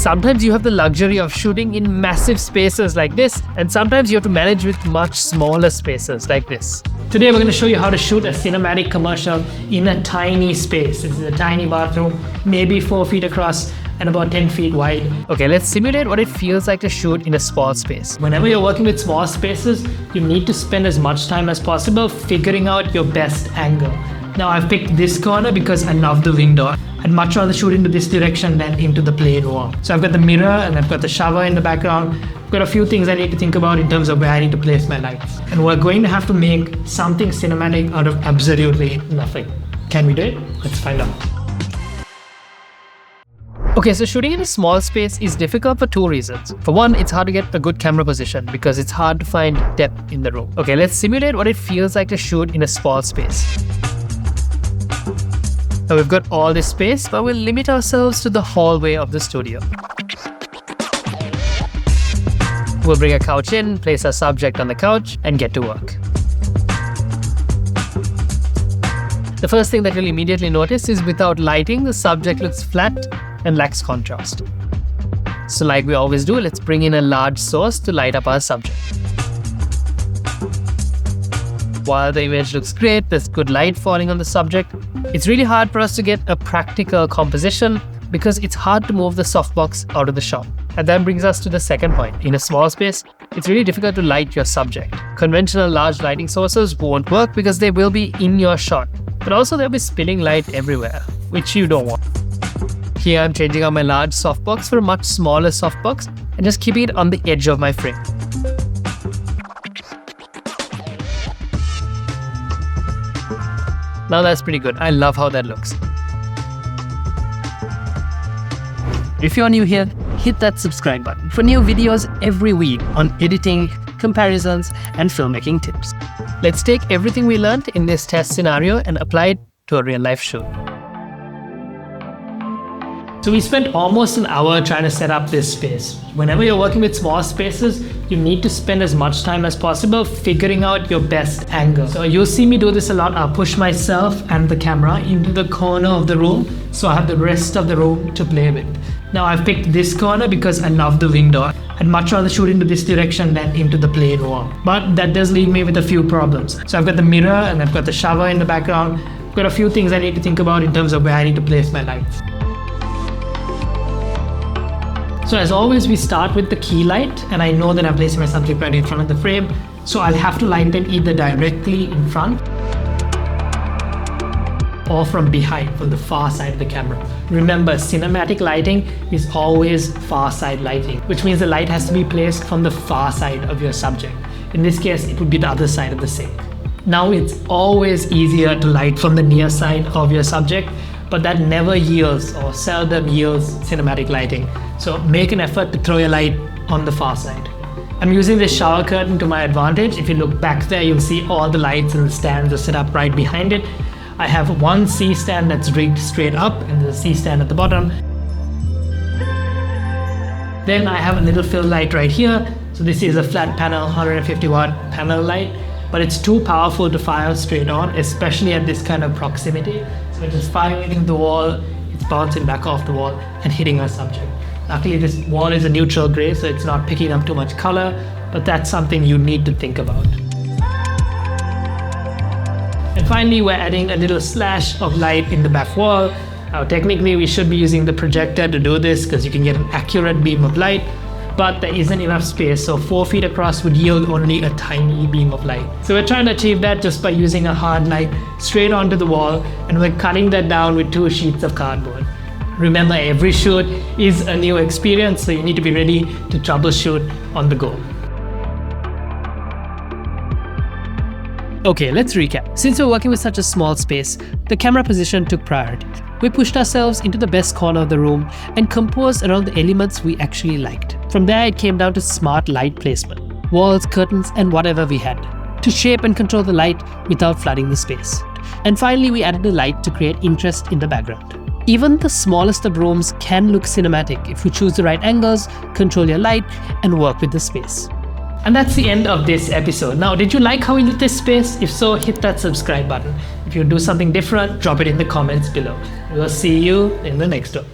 Sometimes you have the luxury of shooting in massive spaces like this, and sometimes you have to manage with much smaller spaces like this. Today we're going to show you how to shoot a cinematic commercial in a tiny space. This is a tiny bathroom, maybe 4 feet across and about 10 feet wide. Okay, let's simulate what it feels like to shoot in a small space. Whenever you're working with small spaces, you need to spend as much time as possible figuring out your best angle. Now I've picked this corner because I love the window. I'd much rather shoot into this direction than into the plain wall. So I've got the mirror and I've got the shower in the background. I've got a few things I need to think about in terms of where I need to place my lights. And we're going to have to make something cinematic out of absolutely nothing. Can we do it? Let's find out. Okay, so shooting in a small space is difficult for two reasons. For one, it's hard to get a good camera position because it's hard to find depth in the room. Okay, let's simulate what it feels like to shoot in a small space. Now we've got all this space, but we'll limit ourselves to the hallway of the studio. We'll bring a couch in, place our subject on the couch, and get to work. The first thing that you'll immediately notice is without lighting, the subject looks flat and lacks contrast. So like we always do, let's bring in a large source to light up our subject. While the image looks great, there's good light falling on the subject, it's really hard for us to get a practical composition because it's hard to move the softbox out of the shot. And that brings us to the second point. In a small space, it's really difficult to light your subject. Conventional large lighting sources won't work because they will be in your shot, but also they'll be spilling light everywhere, which you don't want. Here I'm changing out my large softbox for a much smaller softbox and just keeping it on the edge of my frame. Now that's pretty good. I love how that looks. If you're new here, hit that subscribe button for new videos every week on editing, comparisons, and filmmaking tips. Let's take everything we learned in this test scenario and apply it to a real-life shoot. So we spent almost an hour trying to set up this space. Whenever you're working with small spaces, you need to spend as much time as possible figuring out your best angle. So you'll see me do this a lot. I'll push myself and the camera into the corner of the room, so I have the rest of the room to play with. Now I've picked this corner because I love the window. I'd much rather shoot into this direction than into the plain wall. But that does leave me with a few problems. So I've got the mirror and I've got the shower in the background. I've got a few things I need to think about in terms of where I need to place my lights. So as always, we start with the key light, and I know that I'm placing my subject right in front of the frame, so I'll have to light them either directly in front or from behind, from the far side of the camera. Remember, cinematic lighting is always far side lighting, which means the light has to be placed from the far side of your subject. In this case, it would be the other side of the sink. Now it's always easier to light from the near side of your subject, but that never yields or seldom yields cinematic lighting. So make an effort to throw your light on the far side. I'm using this shower curtain to my advantage. If you look back there, you'll see all the lights and the stands are set up right behind it. I have one C stand that's rigged straight up and there's a C stand at the bottom. Then I have a little fill light right here. So this is a flat panel, 150 watt panel light, but it's too powerful to fire straight on, especially at this kind of proximity. So it's just firing into the wall, it's bouncing back off the wall and hitting our subject. Luckily, this wall is a neutral gray, so it's not picking up too much color, but that's something you need to think about. And finally, we're adding a little slash of light in the back wall. Now, technically, we should be using the projector to do this because you can get an accurate beam of light, but there isn't enough space, so 4 feet across would yield only a tiny beam of light. So we're trying to achieve that just by using a hard light straight onto the wall, and we're cutting that down with 2 sheets of cardboard. Remember, every shoot is a new experience, so you need to be ready to troubleshoot on the go. Okay, let's recap. Since we're working with such a small space, the camera position took priority. We pushed ourselves into the best corner of the room and composed around the elements we actually liked. From there, it came down to smart light placement, walls, curtains, and whatever we had, to shape and control the light without flooding the space. And finally, we added a light to create interest in the background. Even the smallest of rooms can look cinematic if you choose the right angles, control your light, and work with the space. And that's the end of this episode. Now, did you like how we lit this space? If so, hit that subscribe button. If you do something different, drop it in the comments below. We'll see you in the next one.